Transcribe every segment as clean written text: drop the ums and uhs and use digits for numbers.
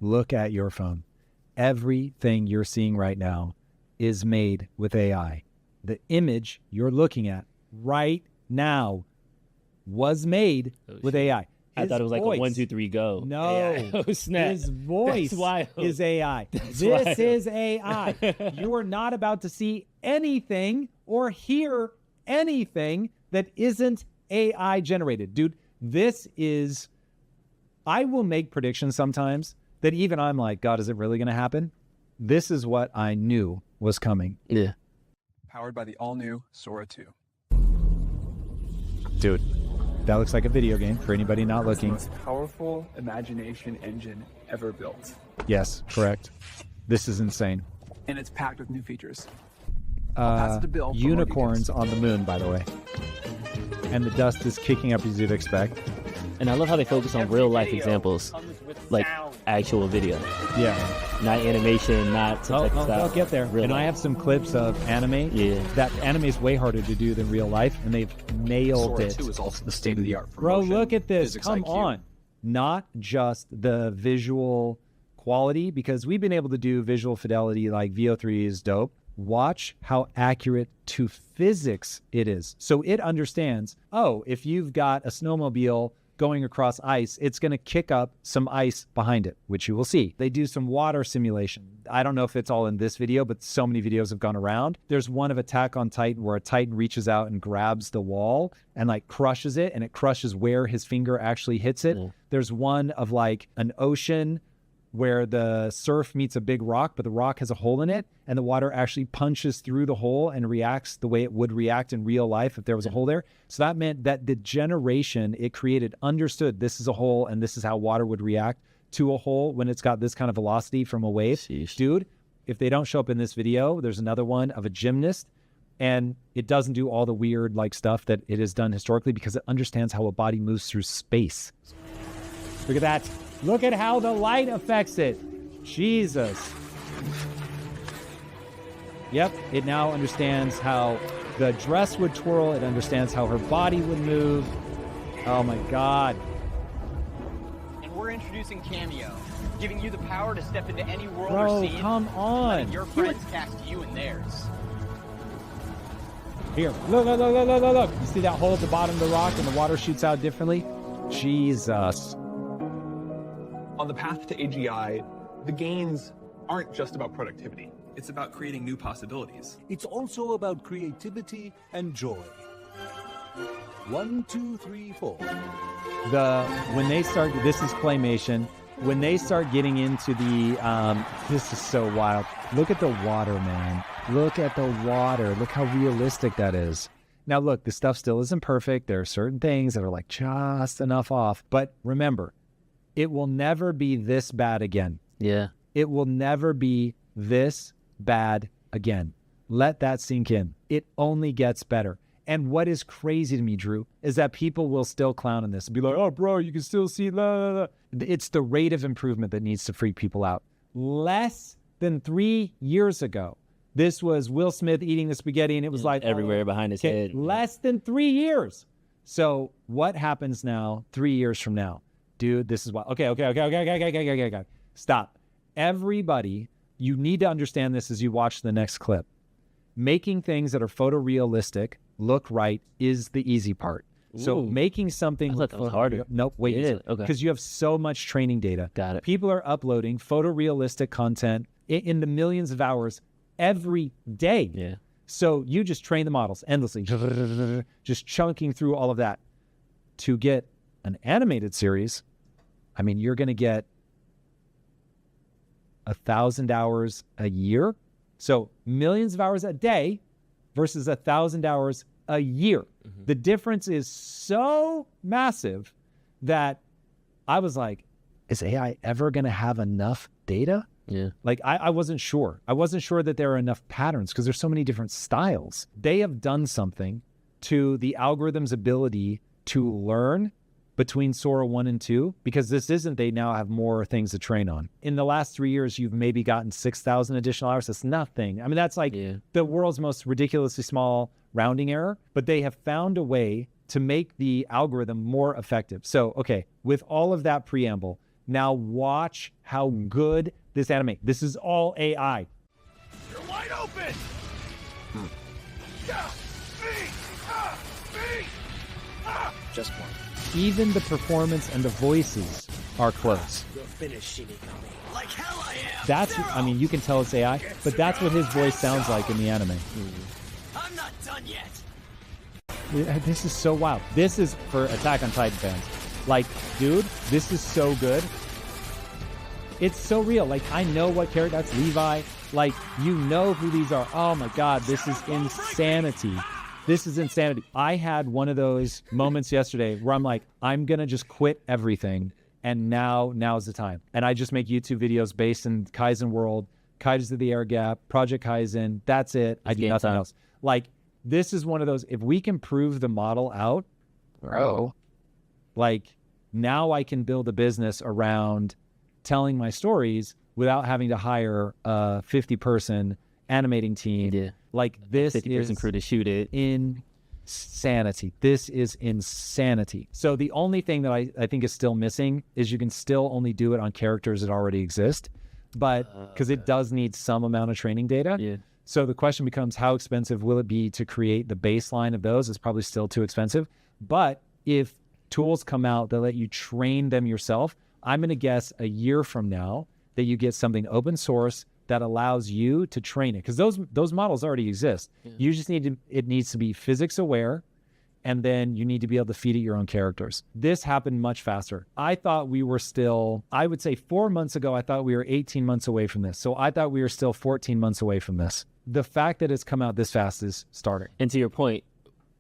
look at your phone. Everything you're seeing right now is made with AI. The image you're looking at right now was made with AI. I thought it was like a 1, 2, 3, go. No, AI. Oh, snap. his voice is AI. This is AI. You are not about to see anything or hear anything that isn't AI generated. Dude, this is, I will make predictions sometimes that even I'm like, God, is it really going to happen? This is what I knew was coming. Yeah. Powered by the all-new Sora 2. Dude, that looks like a video game for anybody not looking. It's the most powerful imagination engine ever built. Yes, correct. This is insane. And it's packed with new features. Pass it to Bill for more Unicorns details. on the moon, by the way. And the dust is kicking up as you'd expect. And I love how they focus on real life examples, like actual video. Yeah. Not animation, not some type of style. I'll get there. Real And life. I have some clips of anime. Yeah. That anime is way harder to do than real life, and they've nailed Sora it. 2 is also the state-of-the-art for Bro, motion, look at this. physics Come IQ. on. Not just the visual quality, because we've been able to do visual fidelity like VO3 is dope. Watch how accurate to physics it is. So it understands, oh, if you've got a snowmobile going across ice, it's going to kick up some ice behind it, which you will see. They do some water simulation. I don't know if it's all in this video, but so many videos have gone around. There's one of Attack on Titan where a Titan reaches out and grabs the wall and like crushes it, and it crushes where his finger actually hits it. There's one of like an ocean where the surf meets a big rock, but the rock has a hole in it, and the water actually punches through the hole and reacts the way it would react in real life if there was a hole there. So that meant that the generation it created understood this is a hole and this is how water would react to a hole when it's got this kind of velocity from a wave. Sheesh. Dude, if they don't show up in this video, there's another one of a gymnast, and it doesn't do all the weird like stuff that it has done historically because it understands how a body moves through space. Look at that. Look at how the light affects it. Jesus. Yep, it now understands how the dress would twirl. It understands how her body would move. Oh my God. And we're introducing Cameo, giving you the power to step into any world Bro, or scene, come on. letting your friends cast you in theirs. Here, look, look, look, look, look, look, look. You see that hole at the bottom of the rock and the water shoots out differently? Jesus. On the path to AGI, the gains aren't just about productivity. It's about creating new possibilities. It's also about creativity and joy. 1, 2, 3, 4. When they start, this is claymation. When they start getting into the, this is so wild. Look at the water, man. Look at the water. Look how realistic that is. Now, look, the stuff still isn't perfect. There are certain things that are like just enough off. But remember, it will never be this bad again. Yeah. It will never be this bad again. Let that sink in. It only gets better. And what is crazy to me, Drew, is that people will still clown on this and be like, oh, bro, you can still see. La, la, la. It's the rate of improvement that needs to freak people out. Less than 3 years ago, this was Will Smith eating the spaghetti, and it was like everywhere behind his head. Less than 3 years. So what happens now 3 years from now? Dude, this is what. Okay. Stop. Everybody, you need to understand this as you watch the next clip. Making things that are photorealistic look right is the easy part. So Ooh. making something. I thought that was harder. Nope, wait. Yeah, okay. Because you have so much training data. Got it. People are uploading photorealistic content in the millions of hours every day. Yeah. So you just train the models endlessly, just chunking through all of that. To get an animated series, I mean, you're going to get 1,000 hours a year. So millions of hours a day versus 1,000 hours a year. Mm-hmm. The difference is so massive that I was like, is AI ever going to have enough data? Yeah. Like, I wasn't sure. I wasn't sure that there are enough patterns because there's so many different styles. They have done something to the algorithm's ability to learn between Sora 1 and 2, because this isn't, they now have more things to train on. In the last 3 years, you've maybe gotten 6,000 additional hours. That's nothing. I mean, that's like the world's most ridiculously small rounding error, but they have found a way to make the algorithm more effective. So, okay, with all of that preamble, Now watch how good this anime. This is all AI. You're wide open. Just one. Even the performance and the voices are close. You're finished, Shinigami. Like hell I am. That's, I mean, you can tell it's AI, but that's what his voice sounds like in the anime. I'm not done yet. This is so wild. This is for Attack on Titan fans. Like, dude, this is so good. It's so real. Like, I know what character, that's Levi. Like, you know who these are. Oh my God, this is insanity. This is insanity. I had one of those moments yesterday where I'm like, I'm going to just quit everything. And now's the time. And I just make YouTube videos based in Kaizen world, Kaijus of the Air Gap, Project Kaizen. That's it. I do nothing else. Like, this is one of those, if we can prove the model out, bro, like, now I can build a business around telling my stories without having to hire a 50-person animating team. Yeah. Like, this 50-person crew to shoot it. Insanity. This is insanity. So the only thing that I think is still missing is you can still only do it on characters that already exist, but because it does need some amount of training data. Yeah. So the question becomes, how expensive will it be to create the baseline of those? It's probably still too expensive. But if tools come out that let you train them yourself, I'm going to guess a year from now that you get something open source that allows you to train it, because those models already exist. Yeah. You just it needs to be physics aware, and then you need to be able to feed it your own characters. This happened much faster. I thought we were still, I would say 4 months ago, I thought we were 18 months away from this. So I thought we were still 14 months away from this. The fact that it's come out this fast is starting. And to your point,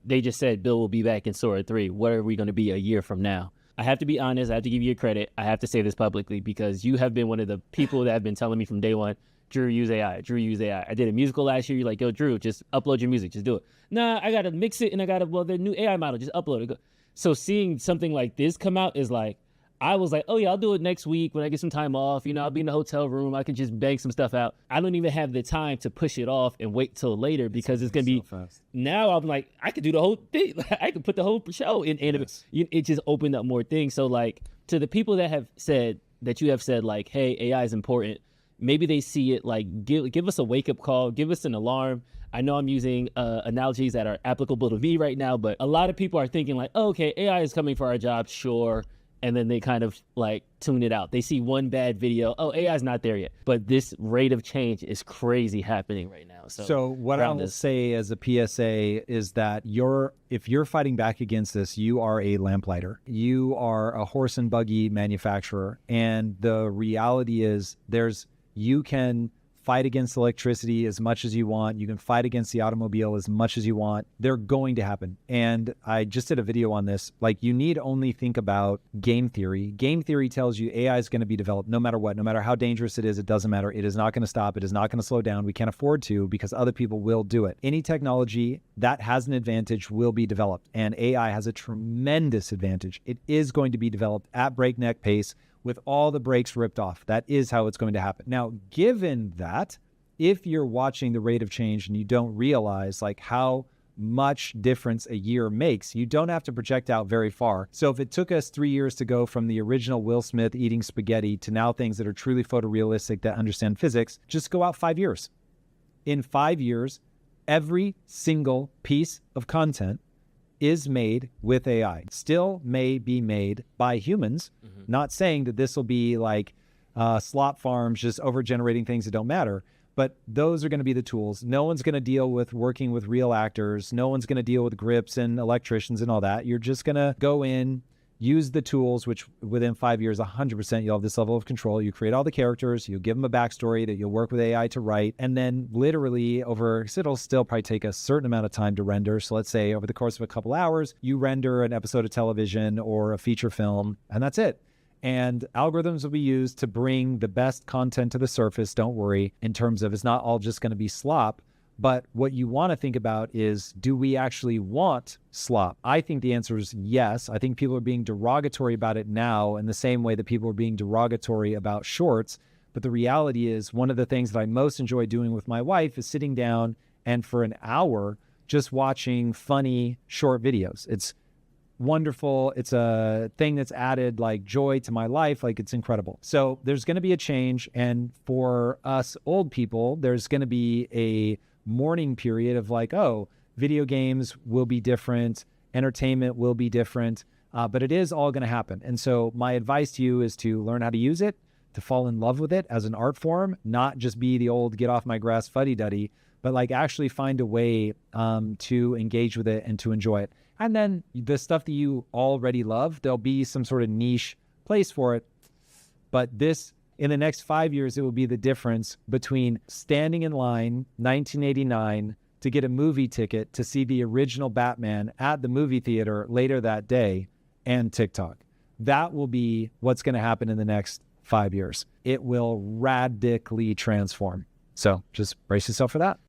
they just said Bill will be back in Sora 3. What are we going to be a year from now? I have to be honest. I have to give you credit. I have to say this publicly because you have been one of the people that have been telling me from day one, Drew, use AI. Drew, use AI. I did a musical last year. You're like, yo, Drew, just upload your music. Just do it. Nah, I got to mix it and I got to, well, the new AI model, just upload it. So seeing something like this come out is like, I was like, oh yeah, I'll do it next week when I get some time off. You know, I'll be in the hotel room. I can just bang some stuff out. I don't even have the time to push it off and wait till later because it's going to be, fast. Now I'm like, I could do the whole thing. I could put the whole show in. Yes. It just opened up more things. So like to the people that have said, that you have said like, hey, AI is important. Maybe they see it like, give us a wake-up call, give us an alarm. I know I'm using analogies that are applicable to me right now, but a lot of people are thinking like, oh, okay, AI is coming for our jobs, sure. And then they kind of like tune it out. They see one bad video, oh, AI is not there yet. But this rate of change is crazy happening right now. So what I will say as a PSA is that if you're fighting back against this, you are a lamplighter. You are a horse and buggy manufacturer. And the reality is you can fight against electricity as much as you want. You can fight against the automobile as much as you want. They're going to happen. And I just did a video on this. Like, you need only think about game theory. Game theory tells you AI is going to be developed no matter what, no matter how dangerous it is. It doesn't matter. It is not going to stop. It is not going to slow down. We can't afford to because other people will do it. Any technology that has an advantage will be developed. And AI has a tremendous advantage. It is going to be developed at breakneck pace, with all the brakes ripped off. That is how it's going to happen. Now, given that, if you're watching the rate of change and you don't realize like how much difference a year makes, you don't have to project out very far. So if it took us 3 years to go from the original Will Smith eating spaghetti to now things that are truly photorealistic that understand physics, just go out 5 years. In 5 years, every single piece of content is made with AI. Still may be made by humans. Not saying that this will be like slop farms just over generating things that don't matter, but those are going to be the tools. No one's going to deal with working with real actors. No one's going to deal with grips and electricians and all that. You're just going to go in, use the tools, which within 5 years, 100%, you'll have this level of control. You create all the characters, you give them a backstory that you'll work with AI to write. And then literally it'll still probably take a certain amount of time to render. So let's say over the course of a couple hours, you render an episode of television or a feature film, and that's it. And algorithms will be used to bring the best content to the surface. Don't worry, in terms of it's not all just going to be slop. But what you want to think about is, do we actually want slop? I think the answer is yes. I think people are being derogatory about it now in the same way that people are being derogatory about shorts. But the reality is, one of the things that I most enjoy doing with my wife is sitting down and for an hour just watching funny short videos. wonderful. It's a thing that's added like joy to my life. Like it's incredible. So there's going to be a change. And for us old people, there's going to be a mourning period of like, oh, video games will be different. Entertainment will be different. But it is all going to happen. And so my advice to you is to learn how to use it, to fall in love with it as an art form, not just be the old get off my grass fuddy-duddy, but like actually find a way to engage with it and to enjoy it. And then the stuff that you already love, there'll be some sort of niche place for it. But this, in the next 5 years, it will be the difference between standing in line 1989 to get a movie ticket to see the original Batman at the movie theater later that day and TikTok. That will be what's going to happen in the next 5 years. It will radically transform. So just brace yourself for that.